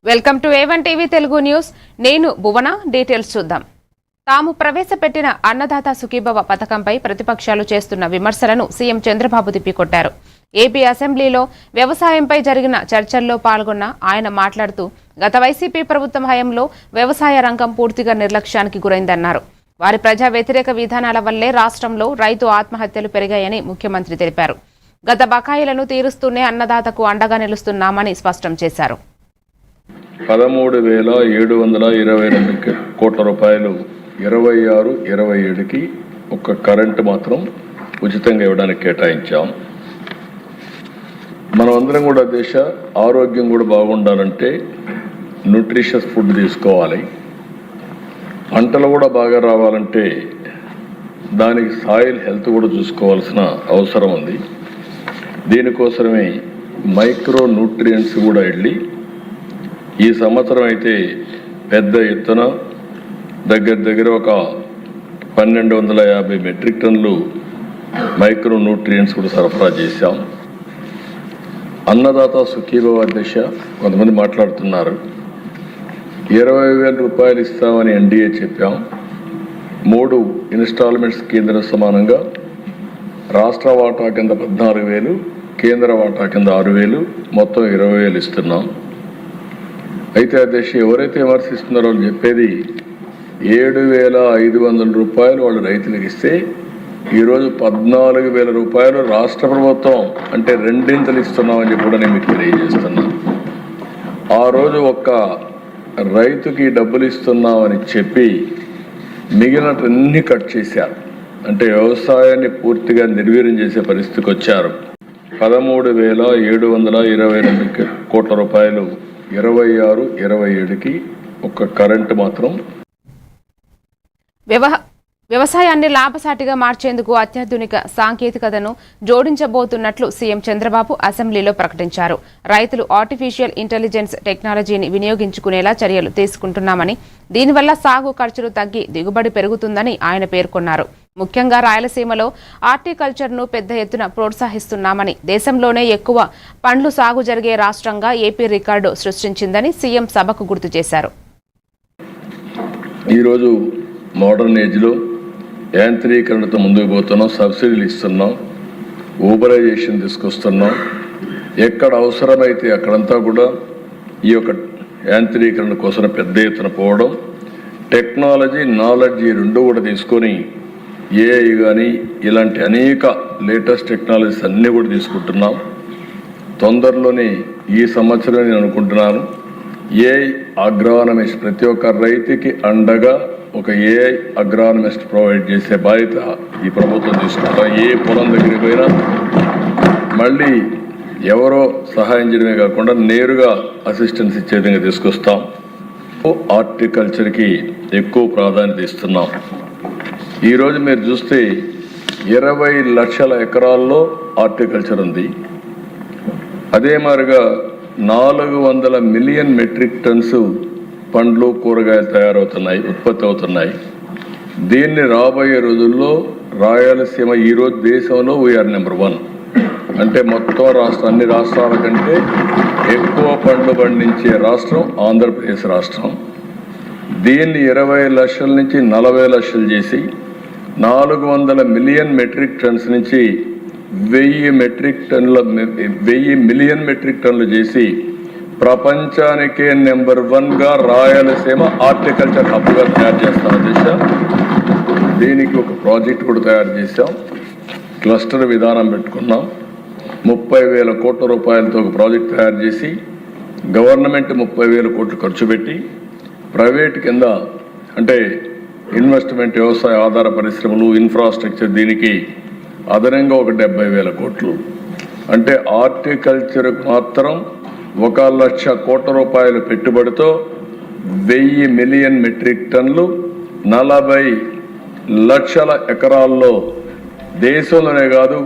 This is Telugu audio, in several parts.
Welcome to A1 TV Telugu news. నేను భువన. డీటెయిల్స్ చూద్దాం. తాము ప్రవేశపెట్టిన అన్నదాత సుఖీభవ పథకంపై ప్రతిపక్షాలు చేస్తున్న విమర్శలను సీఎం చంద్రబాబు తిప్పికొట్టారు. ఏపీ అసెంబ్లీలో వ్యవసాయంపై జరిగిన చర్చల్లో పాల్గొన్న ఆయన మాట్లాడుతూ గత వైసీపీ ప్రభుత్వం హయాంలో వ్యవసాయ రంగం పూర్తిగా నిర్లక్ష్యానికి గురైందన్నారు. వారి ప్రజా వ్యతిరేక విధానాల వల్లే రాష్ట్రంలో రైతు ఆత్మహత్యలు పెరిగాయని ముఖ్యమంత్రి తెలిపారు. గత బకాయిలను తీరుస్తూనే అన్నదాతకు అండగా నిలుస్తున్నామని స్పష్టం చేశారు. 13,722 కోట్ల రూపాయలు 26-27కి ఒక కరెంటు మాత్రం ఉచితంగా ఇవ్వడానికి కేటాయించాం. మనం అందరం కూడా దేశ ఆరోగ్యం కూడా బాగుండాలంటే న్యూట్రిషియస్ ఫుడ్ తీసుకోవాలి. పంటలు కూడా బాగా రావాలంటే దానికి సాయిల్ హెల్త్ కూడా చూసుకోవాల్సిన అవసరం ఉంది. దీనికోసమే మైక్రో న్యూట్రియంట్స్ కూడా వెళ్ళి ఈ సంవత్సరం అయితే పెద్ద ఎత్తున దగ్గర ఒక 1250 మెట్రిక్ టన్నులు మైక్రో న్యూట్రియంట్స్ కూడా సరఫరా చేశాం. అన్నదాత సుఖీభవ అధ్యక్ష కొంతమంది మాట్లాడుతున్నారు. 20,000 రూపాయలు ఇస్తామని ఎన్డీఏ చెప్పాం. 3 ఇన్స్టాల్మెంట్స్ కేంద్ర సమానంగా రాష్ట్ర వాటా కింద 14,000, కేంద్ర వాటా కింద 6,000, మొత్తం 20,000 ఇస్తున్నాం. అయితే అధ్యక్ష ఎవరైతే విమర్శిస్తున్నారో వాళ్ళు చెప్పేది 7,500 రూపాయలు వాళ్ళు రైతులకు ఇస్తే ఈరోజు 14,000 రూపాయలు రాష్ట్ర ప్రభుత్వం అంటే రెండింతలు ఇస్తున్నామని చెప్పి కూడా నేను మీకు తెలియజేస్తున్నాను. ఆ రోజు ఒక్క రైతుకి డబ్బులు ఇస్తున్నామని చెప్పి మిగిలినవన్నీ కట్ చేశారు. అంటే వ్యవసాయాన్ని పూర్తిగా నిర్వీర్యం చేసే పరిస్థితికి వచ్చారు. 13,722 కోట్ల రూపాయలు 26-27కి ఒక కరెంటు మాత్రం. వ్యవసాయాన్ని లాభసాటిగా మార్చేందుకు అత్యాధునిక సాంకేతికతను జోడించబోతున్నట్లు సీఎం చంద్రబాబు అసెంబ్లీలో ప్రకటించారు. రైతులు ఆర్టిఫిషియల్ ఇంటెలిజెన్స్ టెక్నాలజీని వినియోగించుకునేలా చర్యలు తీసుకుంటున్నామని, దీనివల్ల సాగు ఖర్చులు తగ్గి దిగుబడి పెరుగుతుందని ఆయన పేర్కొన్నారు. ముఖ్యంగా రాయలసీమలో హార్టికల్చర్ను పెద్ద ఎత్తున ప్రోత్సహిస్తున్నామని, దేశంలోనే ఎక్కువ పండ్లు సాగు జరిగే రాష్ట్రంగా ఏపీ రికార్డు సృష్టించిందని సీఎం సభకు గుర్తు చేశారు. ఈరోజు మోడర్న్ ఏజ్లో యాంత్రీకరణతో ముందుకు పోతున్నాం. సబ్సిడీలు ఇస్తున్నాం, ఊబరైజేషన్ తీసుకొస్తున్నాం. ఎక్కడ అవసరమైతే అక్కడంతా కూడా ఈ యొక్క యాంత్రీకరణ కోసం పెద్ద ఎత్తున పోవడం, టెక్నాలజీ నాలెడ్జీ రెండు కూడా తీసుకొని ఏఐ కానీ ఇలాంటి అనేక లేటెస్ట్ టెక్నాలజీస్ అన్నీ కూడా తీసుకుంటున్నాం. తొందరలోనే ఈ సంవత్సరం నేను అనుకుంటున్నాను ఏఐ అగ్రానమిస్ట్ ప్రతి ఒక్క రైతుకి అండగా ఒక ఏఐ అగ్రానమిస్ట్ ప్రొవైడ్ చేసే బాధ్యత ఈ ప్రభుత్వం తీసుకుంటాం. ఏ పొలం దగ్గరికి పోయినా మళ్ళీ ఎవరో సహాయం చేయడమే కాకుండా నేరుగా అసిస్టెన్స్ ఇచ్చే విధంగా తీసుకొస్తాం. హార్టికల్చర్కి ఎక్కువ ప్రాధాన్యత ఇస్తున్నాం. ఈరోజు మీరు చూస్తే 20 లక్షల ఎకరాల్లో హార్టికల్చర్ ఉంది. అదే మాదిరిగా 400 మిలియన్ మెట్రిక్ టన్స్ పండ్లు కూరగాయలు తయారవుతున్నాయి, ఉత్పత్తి అవుతున్నాయి. దీన్ని రాబోయే రోజుల్లో రాయలసీమ ఈరోజు దేశంలో వీఆర్ నెంబర్ 1. అంటే మొత్తం అన్ని రాష్ట్రాల కంటే ఎక్కువ పండ్లు పండించే రాష్ట్రం ఆంధ్రప్రదేశ్ రాష్ట్రం. దీన్ని 20 లక్షల నుంచి 40 లక్షలు చేసి 400 మిలియన్ మెట్రిక్ టన్స్ నుంచి 1,000 మిలియన్ మెట్రిక్ టన్నులు చేసి ప్రపంచానికే నెంబర్ 1గా రాయలసీమ హార్టికల్చర్ హబ్గా తయారు చేస్తాం దిశ. దీనికి ఒక ప్రాజెక్ట్ కూడా తయారు చేశాం. క్లస్టర్ విధానం పెట్టుకున్నాం. 30,000 కోట్ల రూపాయలతో ఒక ప్రాజెక్ట్ తయారు చేసి గవర్నమెంట్ 30,000 కోట్లు ఖర్చు పెట్టి ప్రైవేట్ కింద అంటే ఇన్వెస్ట్మెంట్ వ్యవసాయ ఆధార పరిశ్రమలు ఇన్ఫ్రాస్ట్రక్చర్ దీనికి అదనంగా ఒక 70,000 కోట్లు అంటే హార్టికల్చర్కు మాత్రం 1,00,000 కోట్ల రూపాయల పెట్టుబడితో 1,000 మిలియన్ మెట్రిక్ టన్నులు 40 లక్షల ఎకరాల్లో దేశంలోనే కాదు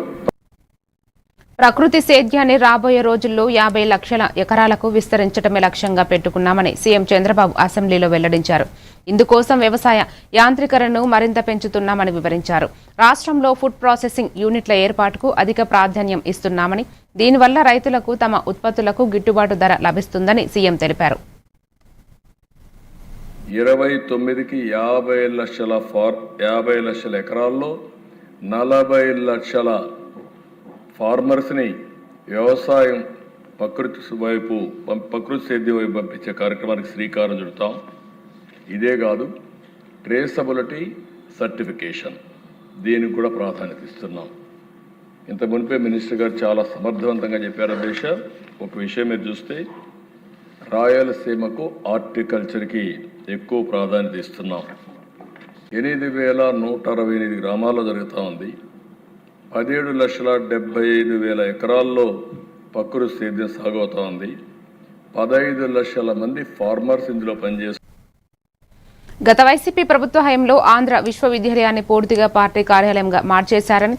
ప్రకృతి సేద్యాన్ని రాబోయే రోజుల్లో 50 లక్షల ఎకరాలకు విస్తరించడమే లక్ష్యంగా పెట్టుకున్నామని సీఎం చంద్రబాబు అసెంబ్లీలో వెల్లడించారు. ఇందుకోసం వ్యవసాయ యాంత్రీకరణను మరింత పెంచుతున్నామని వివరించారు. రాష్ట్రంలో ఫుడ్ ప్రాసెసింగ్ యూనిట్ల ఏర్పాటుకు అధిక ప్రాధాన్యం ఇస్తున్నామని, దీనివల్ల రైతులకు తమ ఉత్పత్తులకు గిట్టుబాటు ధర లభిస్తుందని సీఎం తెలిపారు. 29కి 50 లక్షల ఎకరాల్లో 40 లక్షల ఫార్మర్స్ని వ్యవసాయం ప్రకృతి సేద్యం వైపు పంపించే కార్యక్రమానికి శ్రీకారం చుడతాం. ఇదే కాదు, ట్రేసబిలిటీ సర్టిఫికేషన్ దీనికి కూడా ప్రాధాన్యత ఇస్తున్నాం. ఇంత మునిపే మినిస్టర్ గారు చాలా సమర్థవంతంగా చెప్పారు. అధ్యక్ష, ఒక విషయం మీరు చూస్తే రాయలసీమకు హార్టికల్చర్కి ఎక్కువ ప్రాధాన్యత ఇస్తున్నాం. 8,168 గ్రామాల్లో జరుగుతూ ఉంది. 17,75,000 ఎకరాల్లో ప్రకృతి సేద్యం సాగు అవుతా ఉంది. 15 లక్షల మంది ఫార్మర్స్ ఇందులో పనిచేస్తారు. గత వైసీపీ ప్రభుత్వ హయాంలో ఆంధ్ర విశ్వవిద్యాలయాన్ని పూర్తిగా పార్టీ కార్యాలయంగా మార్చేశారని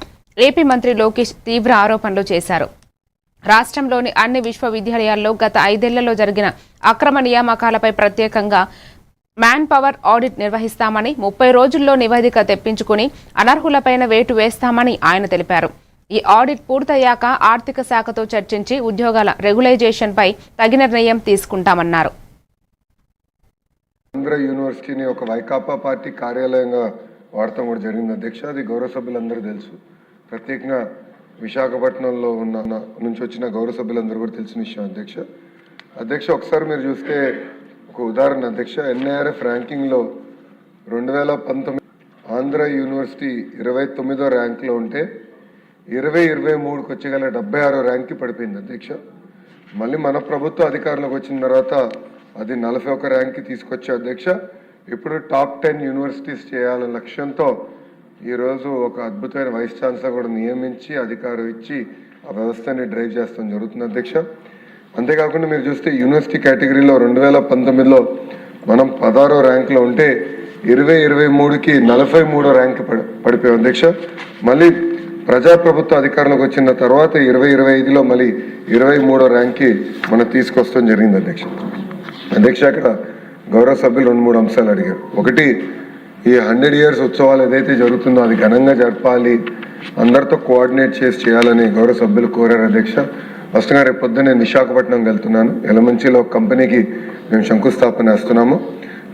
ఏపీ మంత్రి లోకేష్ తీవ్ర ఆరోపణలు చేశారు. రాష్ట్రంలోని అన్ని విశ్వవిద్యాలయాల్లో గత 5 ఏళ్లలో జరిగిన అక్రమ నియామకాలపై ప్రత్యేకంగా మ్యాన్ పవర్ ఆడిట్ నిర్వహిస్తామని, 30 రోజుల్లో నివేదిక తెప్పించుకుని అనర్హులపైన వేటు వేస్తామని ఆయన తెలిపారు. ఈ ఆడిట్ పూర్తయ్యాక ఆర్థిక శాఖతో చర్చించి ఉద్యోగాల రెగ్యులైజేషన్పై తగిన నిర్ణయం తీసుకుంటామన్నారు. ఆంధ్ర యూనివర్సిటీని ఒక వైకాపా పార్టీ కార్యాలయంగా వాడటం కూడా జరిగింది అధ్యక్ష. అది గౌరవ సభ్యులందరూ తెలుసు. ప్రత్యేకంగా విశాఖపట్నంలో ఉన్న నుంచి వచ్చిన గౌరవ సభ్యులందరూ కూడా తెలిసిన విషయం అధ్యక్ష. ఒకసారి మీరు చూస్తే ఒక ఉదాహరణ అధ్యక్ష, ఎన్ఐఆర్ఎఫ్ ర్యాంకింగ్లో 2019 ఆంధ్ర యూనివర్సిటీ 29వ ర్యాంక్లో ఉంటే 2023కి వచ్చేగల 76వ ర్యాంక్కి పడిపోయింది అధ్యక్ష. మళ్ళీ మన ప్రభుత్వ అధికారంలోకి వచ్చిన తర్వాత అది 41 ర్యాంక్కి తీసుకొచ్చే అధ్యక్ష. ఇప్పుడు టాప్ 10 యూనివర్సిటీస్ చేయాలనే లక్ష్యంతో ఈరోజు ఒక అద్భుతమైన వైస్ ఛాన్సలర్ కూడా నియమించి అధికారం ఇచ్చి ఆ వ్యవస్థని డ్రైవ్ చేస్తాం జరుగుతుంది అధ్యక్ష. అంతేకాకుండా మీరు చూస్తే యూనివర్సిటీ కేటగిరీలో 2019లో మనం 16వ ర్యాంక్లో ఉంటే 2023కి 43వ ర్యాంక్ పడిపోయాం అధ్యక్ష. మళ్ళీ ప్రజాప్రభుత్వ అధికారంలోకి వచ్చిన తర్వాత 2025లో మళ్ళీ 23వ ర్యాంక్కి మనం తీసుకొస్తాం జరిగింది అధ్యక్ష. అక్కడ గౌరవ సభ్యులు 2-3 అంశాలు అడిగారు. ఒకటి, ఈ 100 years ఉత్సవాలు ఏదైతే జరుగుతుందో అది ఘనంగా జరపాలి, అందరితో కోఆర్డినేట్ చేసి చేయాలని గౌరవ సభ్యులు కోరారు అధ్యక్ష. ఫస్ట్గా రేపు పొద్దున్న నేను విశాఖపట్నం వెళ్తున్నాను. ఎలమంచిలో ఒక కంపెనీకి మేము శంకుస్థాపన వేస్తున్నాము.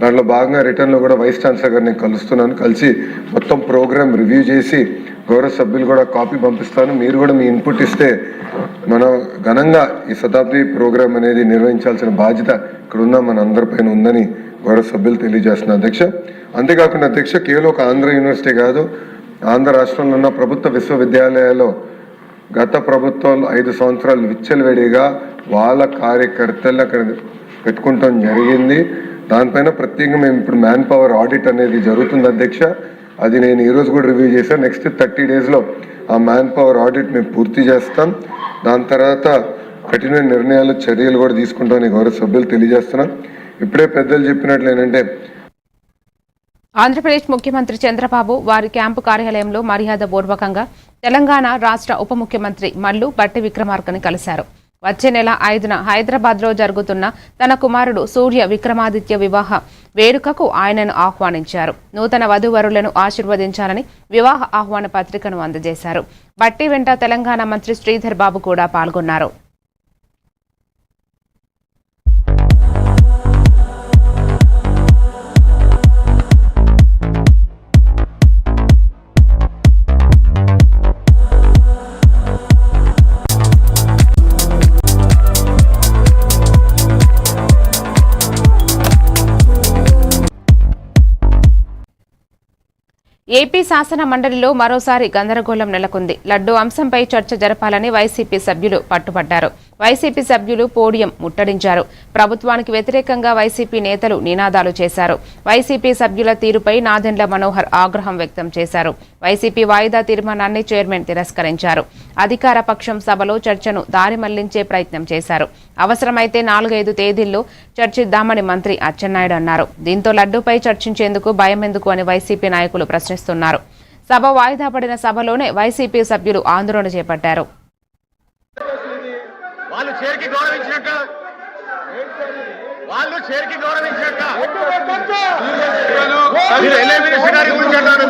దాంట్లో భాగంగా రిటర్న్లో కూడా వైస్ ఛాన్సలర్ గారిని కలుస్తున్నాను. కలిసి మొత్తం ప్రోగ్రామ్ రివ్యూ చేసి గౌరవ సభ్యులు కూడా కాపీ పంపిస్తాను. మీరు కూడా మీ ఇన్పుట్ ఇస్తే మనం ఘనంగా ఈ శతాబ్ది ప్రోగ్రామ్ అనేది నిర్వహించాల్సిన బాధ్యత ఇక్కడ ఉన్న మన అందరిపైన ఉందని గౌరవ సభ్యులు తెలియజేస్తున్నారు అధ్యక్ష. అంతేకాకుండా అధ్యక్ష, కేవలం ఒక ఆంధ్ర యూనివర్సిటీ కాదు, ఆంధ్ర రాష్ట్రంలో ఉన్న ప్రభుత్వ విశ్వవిద్యాలయాల్లో గత ప్రభుత్వాలు 5 సంవత్సరాలు విచ్చలవిడిగా వాళ్ళ కార్యకర్తలు అక్కడ పెట్టుకుంటాం జరిగింది. దానిపైన ప్రత్యేకంగా మేము ఇప్పుడు మ్యాన్ పవర్ ఆడిట్ అనేది జరుగుతుంది అధ్యక్ష. అది నేను ఈరోజు కూడా రివ్యూ చేశాను. నెక్స్ట్ 30 daysలో ఆ మ్యాన్ పవర్ ఆడిట్ మేము పూర్తి చేస్తాం. దాని తర్వాత కఠిన నిర్ణయాలు చర్యలు కూడా తీసుకుంటామని గౌరవ సభ్యులు తెలియజేస్తున్నాం. ఇప్పుడే పెద్దలు చెప్పినట్లు ఏంటంటే ఆంధ్రప్రదేశ్ ముఖ్యమంత్రి చంద్రబాబు వారి క్యాంపు కార్యాలయంలో మర్యాదపూర్వకంగా తెలంగాణ రాష్ట్ర ఉప ముఖ్యమంత్రి మల్లు భట్టి విక్రమార్కని కలిశారు. వచ్చే నెల 5న హైదరాబాద్లో జరుగుతున్న తన కుమారుడు సూర్య విక్రమాదిత్య వివాహ వేడుకకు ఆయనను ఆహ్వానించారు. నూతన వధూవరులను ఆశీర్వదించాలని వివాహ ఆహ్వాన పత్రికను అందజేశారు. భట్టి వెంట తెలంగాణ మంత్రి శ్రీధర్ బాబు కూడా పాల్గొన్నారు. ఏపీ శాసన మండలిలో మరోసారి గందరగోళం నెలకొంది. లడ్డూ అంశంపై చర్చ జరపాలని వైసీపీ సభ్యులు పట్టుబట్టారు. వైసీపీ సభ్యులు పోడియం ముట్టడించారు. ప్రభుత్వానికి వ్యతిరేకంగా వైసీపీ నేతలు నినాదాలు చేశారు. వైసీపీ సభ్యుల తీరుపై నాదెండ్ల మనోహర్ ఆగ్రహం వ్యక్తం చేశారు. వైసీపీ వాయిదా తీర్మానాన్ని చైర్మన్ తిరస్కరించారు. అధికార పక్షం సభలో చర్చను దారి మళ్లించే ప్రయత్నం చేశారు. అవసరమైతే 4-5 తేదీల్లో చర్చిద్దామని మంత్రి అచ్చెన్నాయుడు అన్నారు. దీంతో లడ్డూపై చర్చించేందుకు భయం ఎందుకు అని వైసీపీ నాయకులు ప్రశ్నిస్తున్నారు. సభ వాయిదా పడిన సభలోనే వైసీపీ సభ్యులు ఆందోళన చేపట్టారు. వాళ్ళు చేరికి గౌరవించినట్టు మీరు ఎల్ఏ మినిస్టర్ గారి గురించి అంటారు.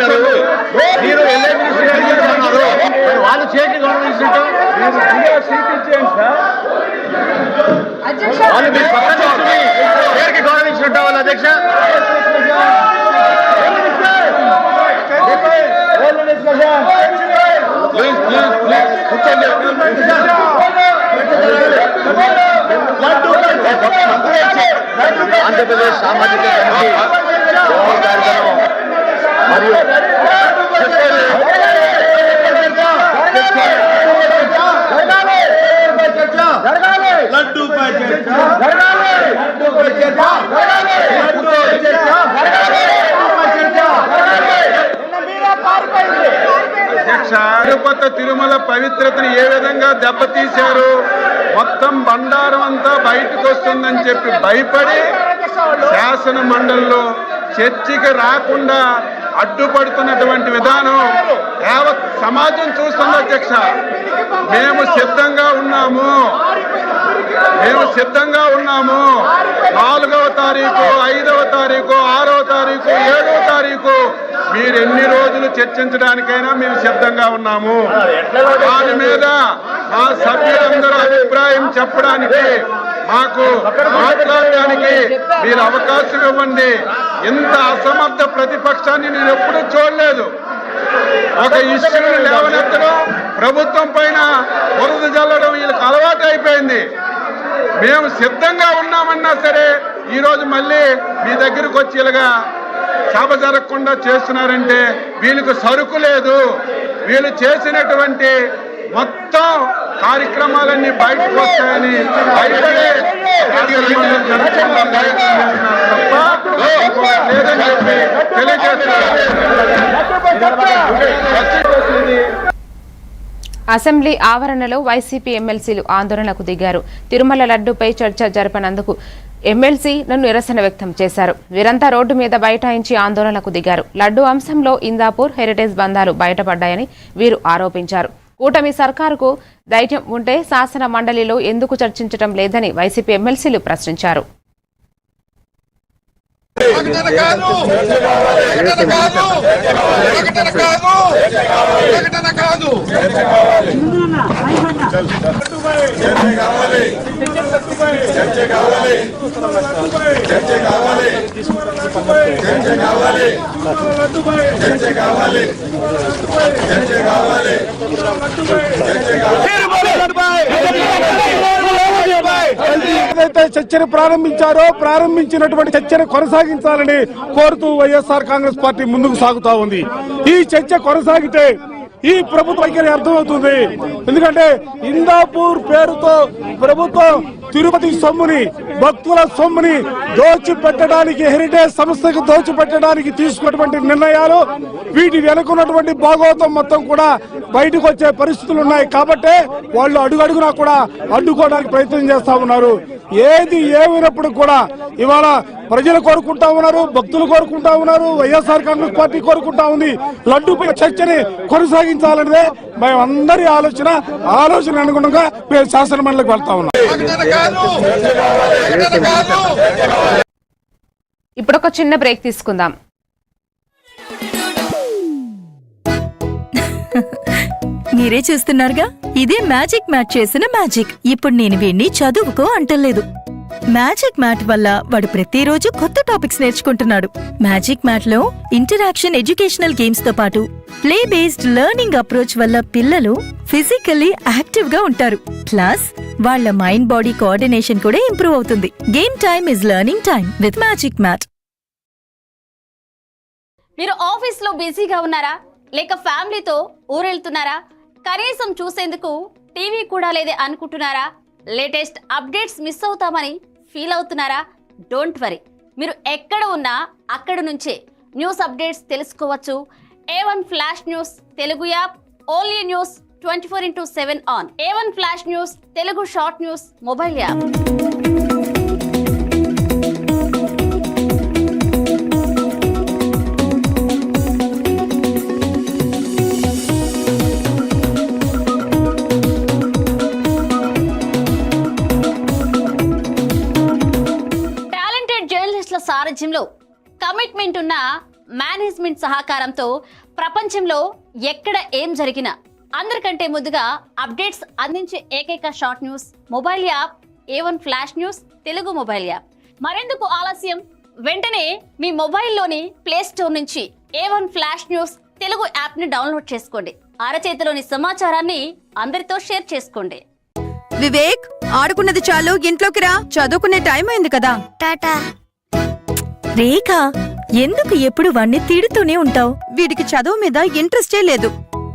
మీరు ఎల్ఏ మినిస్టర్ గారి గురించి అన్నారు. వాళ్ళు చేరికి గౌరవించినట్టు వాళ్ళు మీరు పక్కన చేరికి గౌరవించినట్టు వాళ్ళు అధ్యక్ష ప్లీజ్ కూర్చోండి. ఆంధ్రప్రదేశ్ సామాజిక కమిటీ కార్యక్రమం మరియు లడ్డూ అధ్యక్ష, తిరుపతి తిరుమల పవిత్రతను ఏ విధంగా దెబ్బతీశారు, మొత్తం బండారం అంతా బయటకు వస్తుందని చెప్పి భయపడి శాసన మండలిలో చర్చకి రాకుండా అడ్డుపడుతున్నటువంటి విధానం యావత్ సమాజం చూస్తుంది అధ్యక్ష. మేము సిద్ధంగా ఉన్నాము 4వ తారీఖు, 5వ తారీఖు, 6వ తారీఖు, 7వ తారీఖు మీరు ఎన్ని రోజులు చర్చించడానికైనా మేము సిద్ధంగా ఉన్నాము. దాని మీద మా సభ్యులందరూ అభిప్రాయం చెప్పడానికి, మాకు మాట్లాడడానికి మీరు అవకాశం ఇవ్వండి. ఇంత అసమర్థ ప్రతిపక్షాన్ని నేను ఎప్పుడూ చూడలేదు. ఒక ఇష్యూని లేవనెత్తడం, ప్రభుత్వం పైన బురద జల్లడం వీళ్ళకి అలవాటు అయిపోయింది. మేము సిద్ధంగా ఉన్నామన్నా సరే ఈరోజు మళ్ళీ మీ దగ్గరకు వచ్చి ఇలాగా సభ జరగకుండా చేస్తున్నారంటే వీళ్ళకి సరుకు లేదు. వీళ్ళు చేసినటువంటి మొత్తం కార్యక్రమాలన్నీ బయటకు వస్తాయని భయపడే తప్ప లేదని చెప్పి తెలియజేస్తున్నారు. అసెంబ్లీ ఆవరణలో వైసీపీ ఎమ్మెల్సీలు ఆందోళనకు దిగారు. తిరుమల లడ్డూపై చర్చ జరపనందుకు ఎమ్మెల్సీ నిరసన వ్యక్తం చేశారు. వీరంతా రోడ్డు మీద బైఠాయించి ఆందోళనకు దిగారు. లడ్డూ అంశంలో ఇందాపూర్ హెరిటేజ్ బంధాలు బయటపడ్డాయని వీరు ఆరోపించారు. కూటమి సర్కారుకు ధైర్యం ఉంటే శాసన మండలిలో ఎందుకు చర్చించడం లేదని వైసీపీ ఎమ్మెల్సీలు ప్రశ్నించారు. ఏదైతే చర్చను ప్రారంభించినటువంటి చర్చను కొనసాగించాలని కోరుతూ వైఎస్ఆర్ కాంగ్రెస్ పార్టీ ముందుకు సాగుతా ఉంది. ఈ చర్చ కొనసాగితే ఈ ప్రభుత్వ వైఖరి అర్థమవుతుంది. ఎందుకంటే ఇందాపూర్ పేరుతో ప్రభుత్వం తిరుపతి సొమ్ముని, భక్తుల సొమ్ముని దోచిపెట్టడానికి, హెరిటేజ్ సంస్థకు దోచిపెట్టడానికి తీసుకున్నటువంటి నిర్ణయాలు, వీటి వెనుకున్నటువంటి భాగవతం మొత్తం కూడా బయటకు వచ్చే పరిస్థితులు ఉన్నాయి. కాబట్టి వాళ్ళు అడుగడుగునా కూడా అడ్డుకోవడానికి ప్రయత్నం చేస్తా ఉన్నారు. ఏది ఏమైనప్పుడు కూడా ఇవాళ ప్రజలు కోరుకుంటా ఉన్నారు, భక్తులు కోరుకుంటా ఉన్నారు, వైఎస్ఆర్ కాంగ్రెస్ పార్టీ కోరుకుంటా ఉంది. లడ్డూపై చర్చని కొనసాగించాలనేదే మేము అందరి ఆలోచన అనుగుణంగా మేము శాసన మండలికి వెళ్తా ఉన్నాం. ఇప్పుడు ఒక చిన్న బ్రేక్ తీసుకుందాం. మీరే చూస్తున్నారుగా, ఇదే మ్యాజిక్ మ్యాట్ చేసిన మ్యాజిక్. ఇప్పుడు నేను వీణ్ణి చదువుకో అంటలేదు. మ్యాజిక్ మ్యాట్ వల్ల వాడు ప్రతిరోజు కొత్త టాపిక్స్ నేర్చుకుంటున్నాడు. మ్యాజిక్ మ్యాట్ లో ఇంటరాక్షన్, ఎడ్యుకేషనల్ గేమ్స్ తో పాటు ప్లే బేస్డ్ లెర్నింగ్ అప్రోచ్ వల్ల పిల్లలు ఫిజికల్లీ యాక్టివ్ గా ఉంటారు. ప్లస్ వాళ్ళ మైండ్ బాడీ కోఆర్డినేషన్ కూడా ఇంప్రూవ్ అవుతుంది. Game time is learning time with magic mat. మీరు ఆఫీస్ లో బిజీగా ఉన్నారా, లేక ఫ్యామిలీతో ఊరెళ్తున్నారా, కనీసం చూసేందుకు టీవీ కూడా లేదే అనుకుంటున్నారా, లేటెస్ట్ అప్డేట్స్ మిస్ అవుతామని ఫీల్ అవుతున్నారా? డోంట్ వరీ, మీరు ఎక్కడ ఉన్నా అక్కడ నుంచే న్యూస్ అప్డేట్స్ తెలుసుకోవచ్చు. A1 flash news Telugu app, only news 24/7 on. A1 flash news Telugu short news mobile app. సారథ్యంలో కమిట్మెంట్ ఉన్న మేనేజ్మెంట్ సహకారంతో ప్రపంచంలో ఎక్కడ ఏం జరిగినా అందరికంటే ముందుగా అప్డేట్స్ అందించే ఏకైక short news mobile app A1 flash news Telugu mobile app. మరెందుకు ఆలస్యం, వెంటనే మీ మొబైల్లోని ప్లే స్టోర్ నుంచి A1 flash news Telugu app ని డౌన్లోడ్ చేసుకోండి. అరచేతిలోని సమాచారాన్ని అందరితో షేర్ చేసుకోండి. వివేక్, ఆడుకున్నది చాలు, ఇంట్లోకి రా. చదువుకునే టైం అయింది కదా. టాటా. రేఖ, ఎందుకు ఎప్పుడు వాణ్ణి తిడుతూనే ఉంటావు? వీడికి చదువు మీద ఇంట్రెస్టే లేదు.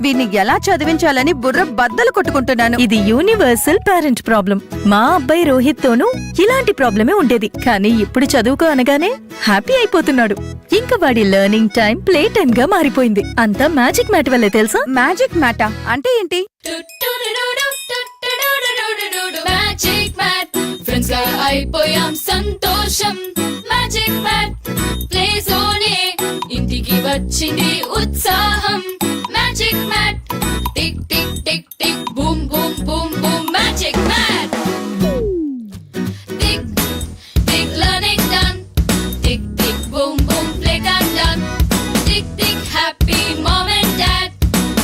వీడిని ఎలా చదివించాలని బుర్ర బద్దలు కొట్టుకుంటున్నాను. ఇది యూనివర్సల్ పేరెంట్ ప్రాబ్లం. మా అబ్బాయి రోహిత్ తోనూ ఇలాంటి ప్రాబ్లమే ఉండేది, కానీ ఇప్పుడు చదువుకో అనగానే హ్యాపీ అయిపోతున్నాడు. ఇంకా వాడి లెర్నింగ్ టైం ప్లే టైం గా మారిపోయింది. అంతా మ్యాజిక్ మ్యాట్ వల్లే తెలుసా? మ్యాజిక్ మ్యాటా అంటే ఏంటి? మ్యాజిక్ మ్యాట్ ఫ్రెండ్స్ గా అయిపోయాం సంతోషం. మ్యాజిక్ మ్యాట్ ప్లే జోనే ఇంటికి వచ్చింది ఉత్సాహం. Magic mat tick tick tick tick boom boom boom boom. Magic mat tick tick learning done. Tick tick boom boom play done. Tick tick happy mom and dad.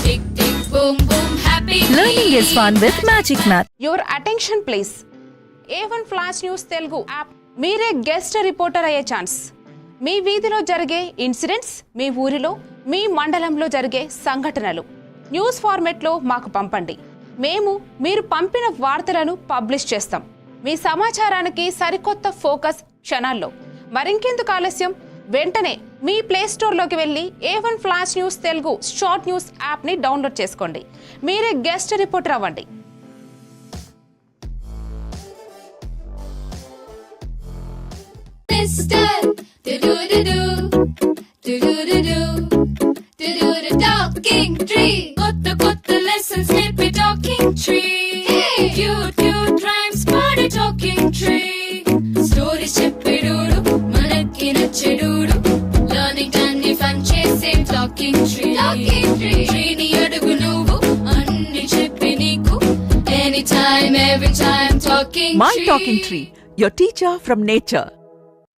Tick tick boom boom happy learning is fun with magic mat. Your attention please. A1 flash news Telugu app. మీరే గెస్ట్ రిపోర్టర్ అయ్యే ఛాన్స్. మీ వీధిలో జరిగే ఇన్సిడెంట్స్, మీ ఊరిలో, మీ మండలంలో జరిగే సంఘటనలు న్యూస్ ఫార్మెట్లో మాకు పంపండి. మేము మీరు పంపిన వార్తలను పబ్లిష్ చేస్తాం. మీ సమాచారానికి సరికొత్త ఫోకస్ క్షణాల్లో. మరింకెందుకు ఆలస్యం? వెంటనే మీ ప్లే స్టోర్లోకి వెళ్ళి A1 flash news Telugu short news యాప్ని డౌన్లోడ్ చేసుకోండి. మీరే గెస్ట్ రిపోర్టర్ అవ్వండి. Talking tree. కొత్త కొత్త లెసన్స్ నేర్పే talking tree. Cute cute rhymes పాడే టాకింగ్ ట్రీ. స్టోరీస్ చెప్పేడోడు మనకి నచ్చేడోడు. లర్నింగ్ అన్ని ఫన్ చేసే టాకింగ్ ట్రీ. ట్రీని అడుగు నువ్వు అన్ని చెప్పి నీకు. Any time every time talking My Talking Tree, your teacher from nature.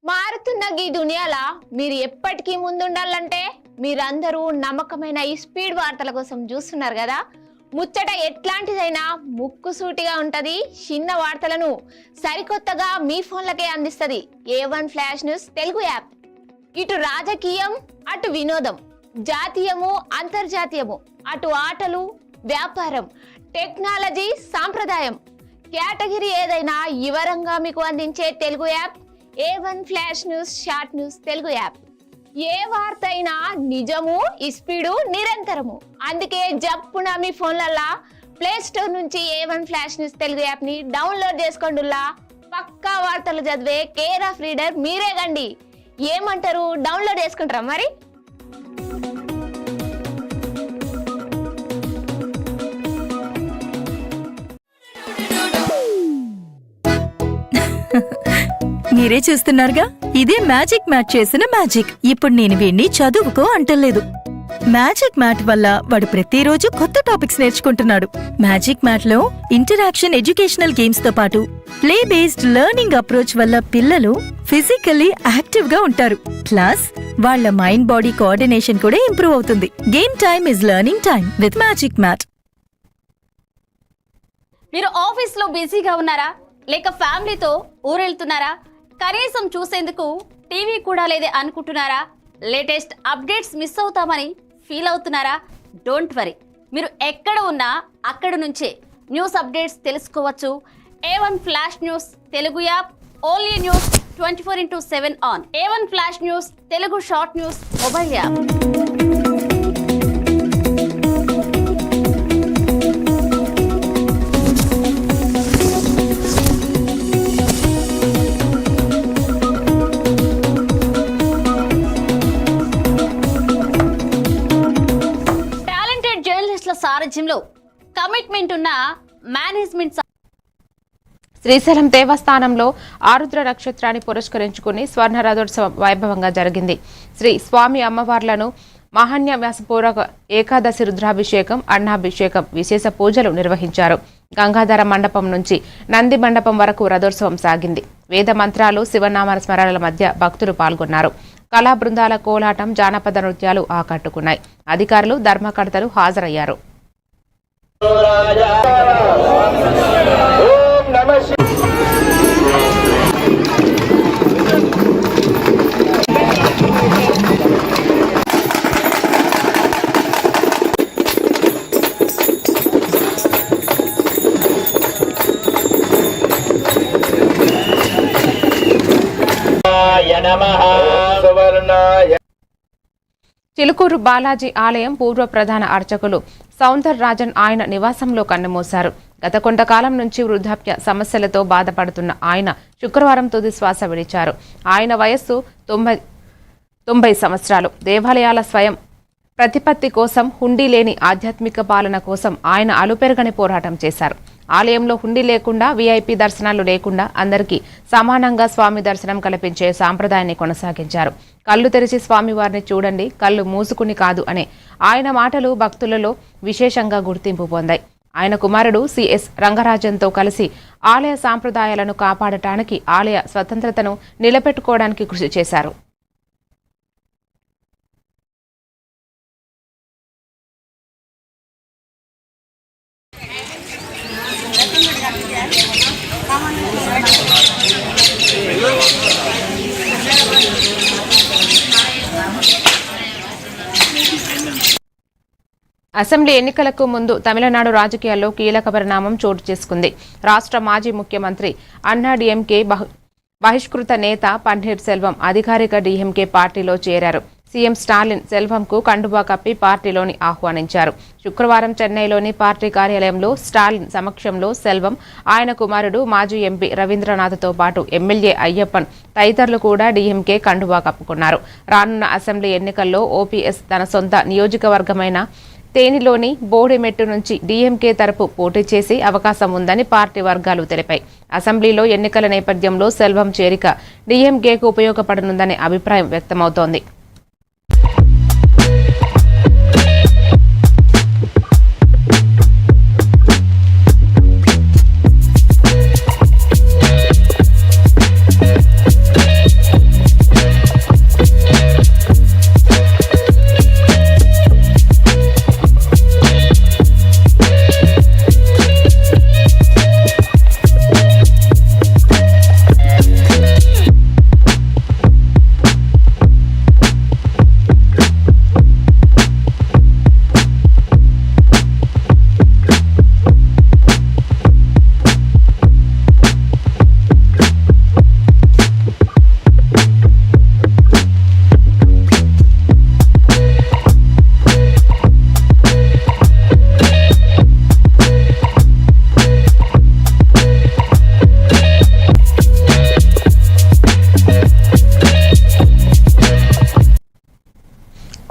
మారుతున్న ఈ దునియాలా మీరు ఎప్పటికీ ముందుండాలంటే మీరందరూ నమ్మకమైన ఈ స్పీడ్ వార్తల కోసం చూస్తున్నారు కదా. ముచ్చట ఎట్లాంటిదైనా ముక్కుసూటిగా ఉంటది. చిన్న వార్తలను సరికొత్తగా మీ ఫోన్లకే అందిస్తుంది A1 flash news Telugu app. ఇటు రాజకీయం, అటు వినోదం, జాతీయము, అంతర్జాతీయము, అటు ఆటలు, వ్యాపారం, టెక్నాలజీ, సాంప్రదాయం, కేటగిరీ ఏదైనా వివరంగా మీకు అందించే Telugu app A1 flash news short news Telugu app. ఏ వార్త అయినా నిజము, స్పీడు, నిరంతరము. అందుకే జప్పున మీ ఫోన్లల్లా ప్లే స్టోర్ నుంచి A1 flash news Telugu app ని డౌన్లోడ్ చేసుకోండిలా. పక్కా వార్తలు చదివే కేర్ ఆఫ్ రీడర్ మీరే గండి. ఏమంటారు, డౌన్లోడ్ చేసుకుంటారా మరి? మీరే చూస్తున్నారుగా, ఇదే మ్యాజిక్ మ్యాట్ చేసిన మ్యాజిక్. ఇప్పుడు నేను వీణ్ణి చదువుకో అంటలేదు. మ్యాజిక్ మ్యాట్ వల్ల వాడు ప్రతిరోజు కొత్త టాపిక్స్ నేర్చుకుంటున్నాడు. మ్యాజిక్ మ్యాట్ లో ఇంటరాక్షన్ ఎడ్యుకేషనల్ గేమ్స్ తో పాటు ప్లే బేస్డ్ లెర్నింగ్ అప్రోచ్ వల్ల పిల్లలు ఫిజికల్లీ యాక్టివ్ గా ఉంటారు. ప్లస్ వాళ్ళ మైండ్ బాడీ కోఆర్డినేషన్ కూడా ఇంప్రూవ్ అవుతుంది. Game time is learning time with magic mat. మీరు ఆఫీస్ లో బిజీగా ఉన్నారా, లేక ఫ్యామిలీతో ఊరెళ్తున్నారా? కనీసం చూసేందుకు టీవీ కూడా లేదే అనుకుంటున్నారా? లేటెస్ట్ అప్డేట్స్ మిస్ అవుతామని ఫీల్ అవుతున్నారా? డోంట్ వరీ, మీరు ఎక్కడ ఉన్నా అక్కడ నుంచే న్యూస్ అప్డేట్స్ తెలుసుకోవచ్చు. A1 flash news Telugu app, only news 24/7 on. A1 flash news Telugu short news mobile app. సారథ్యంలో కమిట్మెంట్ ఉన్న మేనేజ్మెంట్. శ్రీశైలం దేవస్థానంలో ఆరుద్ర నక్షత్రాన్ని పురస్కరించుకుని స్వర్ణ రథోత్సవం వైభవంగా జరిగింది. శ్రీ స్వామి అమ్మవార్లను మహాన్య వ్యాసపూర్వక ఏకాదశి రుద్రాభిషేకం, అన్నాభిషేకం, విశేష పూజలు నిర్వహించారు. గంగాధర మండపం నుంచి నంది మండపం వరకు రథోత్సవం సాగింది. వేద మంత్రాలు, శివనామ స్మరణల మధ్య భక్తులు పాల్గొన్నారు. కళా బృందాల కోలాటం, జానపద నృత్యాలు ఆకట్టుకున్నాయి. అధికారులు, ధర్మకర్తలు హాజరయ్యారు. చిలుకూరు బాలాజీ ఆలయం పూర్వ ప్రధాన అర్చకులు సౌందర్ రాజన్ ఆయన నివాసంలో కన్నుమూశారు. గత కొంతకాలం నుంచి వృద్ధాప్య సమస్యలతో బాధపడుతున్న ఆయన శుక్రవారం తుది శ్వాస విడిచారు. ఆయన వయస్సు 90 సంవత్సరాలు. దేవాలయాల స్వయం ప్రతిపత్తి కోసం, హుండీ లేని ఆధ్యాత్మిక పాలన కోసం ఆయన అలుపెరగని పోరాటం చేశారు. ఆలయంలో హుండీ లేకుండా, వీఐపీ దర్శనాలు లేకుండా అందరికీ సమానంగా స్వామి దర్శనం కల్పించే సాంప్రదాయాన్ని కొనసాగించారు. కళ్ళు తెరిచి స్వామివారిని చూడండి, కళ్ళు మూసుకుని కాదు అనే ఆయన మాటలు భక్తులలో విశేషంగా గుర్తింపు పొందాయి. ఆయన కుమారుడు సిఎస్ రంగరాజన్తో కలిసి ఆలయ సాంప్రదాయాలను కాపాడటానికి, ఆలయ స్వతంత్రతను నిలబెట్టుకోవడానికి కృషి చేశారు. అసెంబ్లీ ఎన్నికలకు ముందు తమిళనాడు రాజకీయాల్లో కీలక పరిణామం చోటు చేసుకుంది. రాష్ట్ర మాజీ ముఖ్యమంత్రి అన్నా డీఎంకే బహిష్కృత నేత పన్నీర్ సెల్వం అధికారిక డీఎంకే పార్టీలో చేరారు. సీఎం స్టాలిన్ సెల్వంకు కండువా కప్పి పార్టీలోని ఆహ్వానించారు. శుక్రవారం చెన్నైలోని పార్టీ కార్యాలయంలో స్టాలిన్ సమక్షంలో సెల్వం, ఆయన కుమారుడు మాజీ ఎంపీ రవీంద్రనాథ్తో పాటు ఎమ్మెల్యే అయ్యప్పన్ తదితరులు కూడా డీఎంకే కండువా కప్పుకున్నారు. రానున్న అసెంబ్లీ ఎన్నికల్లో ఓపీఎస్ తన సొంత నియోజకవర్గమైన తేనిలోని బోడిమెట్టు నుంచి డీఎంకే తరపు పోటీ చేసే అవకాశం ఉందని పార్టీ వర్గాలు తెలిపాయి. అసెంబ్లీలో ఎన్నికల నేపథ్యంలో సెల్వం చేరిక డీఎంకేకు ఉపయోగపడనుందనే అభిప్రాయం వ్యక్తమవుతోంది.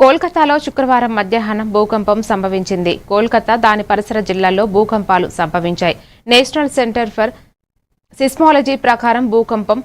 కోల్కతాలో శుక్రవారం మధ్యాహ్నం భూకంపం సంభవించింది. కోల్కతా, దాని పరిసర జిల్లాల్లో భూకంపాలు సంభవించాయి. నేషనల్ సెంటర్ ఫర్ సిస్మాలజీ ప్రకారం భూకంపం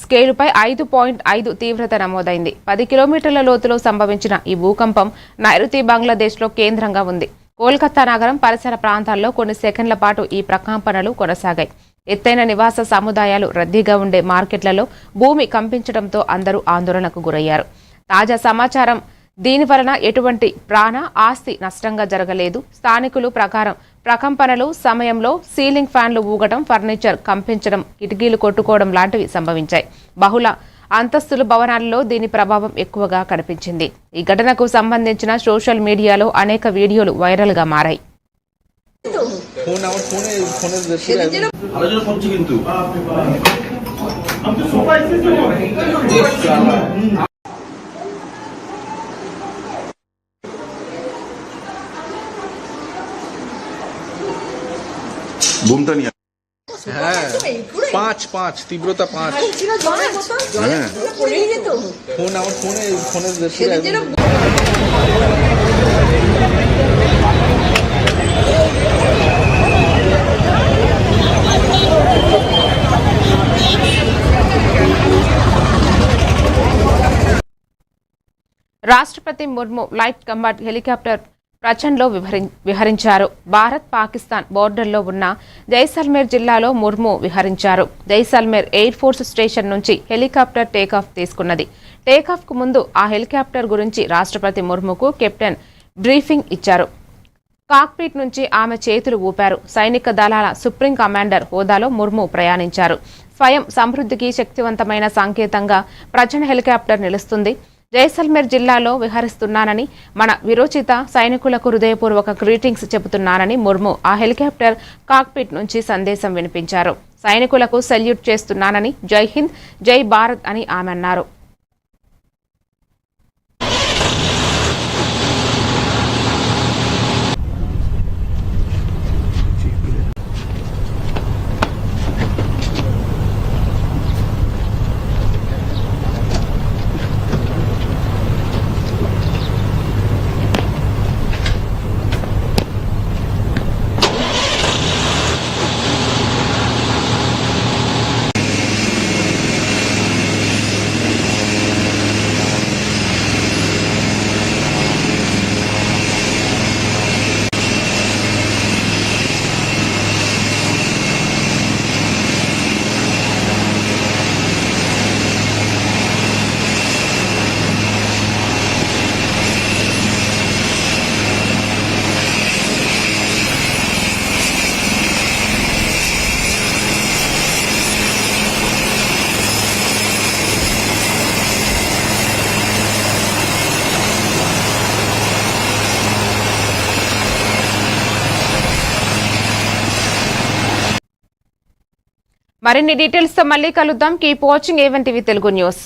స్కేలుపై 5.5 తీవ్రత నమోదైంది. 10 కిలోమీటర్ల లోతులో సంభవించిన ఈ భూకంపం నైరుతి బంగ్లాదేశ్లో కేంద్రంగా ఉంది. కోల్కతా నగరం పరిసర ప్రాంతాల్లో కొన్ని సెకండ్ల పాటు ఈ ప్రకంపనలు కొనసాగాయి. ఎత్తైన నివాస సముదాయాలు, రద్దీగా ఉండే మార్కెట్లలో భూమి కంపించడంతో అందరూ ఆందోళనకు గురయ్యారు. తాజా సమాచారం, దీని వలన ఎటువంటి ప్రాణ, ఆస్తి నష్టంగా జరగలేదు. స్థానికులు ప్రకారం ప్రకంపనలు సమయంలో సీలింగ్ ఫ్యాన్లు ఊగడం, ఫర్నిచర్ కంపించడం, కిటికీలు కొట్టుకోవడం లాంటివి సంభవించాయి. బహుళ అంతస్తుల భవనాల్లో దీని ప్రభావం ఎక్కువగా కనిపించింది. ఈ ఘటనకు సంబంధించిన సోషల్ మీడియాలో అనేక వీడియోలు వైరల్గా మారాయి. ঘুমটা নিয়ে হ্যাঁ 5 তীব্রতা 5 হ্যাঁ ফোন আমার ফোনের రాష్ట్రపతి ముర్ము లైట్ కంబాట్ హెలికాప్టర్ ప్రచండ్లో విహరించారు. భారత్ పాకిస్తాన్ బోర్డర్లో ఉన్న జైసల్మేర్ జిల్లాలో ముర్ము విహరించారు. జైసల్మేర్ ఎయిర్ ఫోర్స్ స్టేషన్ నుంచి హెలికాప్టర్ టేకాఫ్ తీసుకున్నది. టేకాఫ్కు ముందు ఆ హెలికాప్టర్ గురించి రాష్ట్రపతి ముర్ముకు కెప్టెన్ బ్రీఫింగ్ ఇచ్చారు. కాక్పిట్ నుంచి ఆమె చేతులు ఊపారు. సైనిక దళాల సుప్రీం కమాండర్ హోదాలో ముర్ము ప్రయాణించారు. స్వయం సమృద్ధికి శక్తివంతమైన సంకేతంగా ప్రచండ్ హెలికాప్టర్ నిలుస్తుంది. జైసల్మేర్ జిల్లాలో విహరిస్తున్నానని, మన విరోచిత సైనికులకు హృదయపూర్వక గ్రీటింగ్స్ చెబుతున్నానని ముర్ము ఆ హెలికాప్టర్ కాక్పిట్ నుంచి సందేశం వినిపించారు. సైనికులకు సెల్యూట్ చేస్తున్నానని, జై హింద్, జై భారత్ అని ఆమె అన్నారు. మరిన్ని డీటెయిల్స్ తో మళ్ళీ కలుద్దాం. Keep watching A1 TV Telugu news.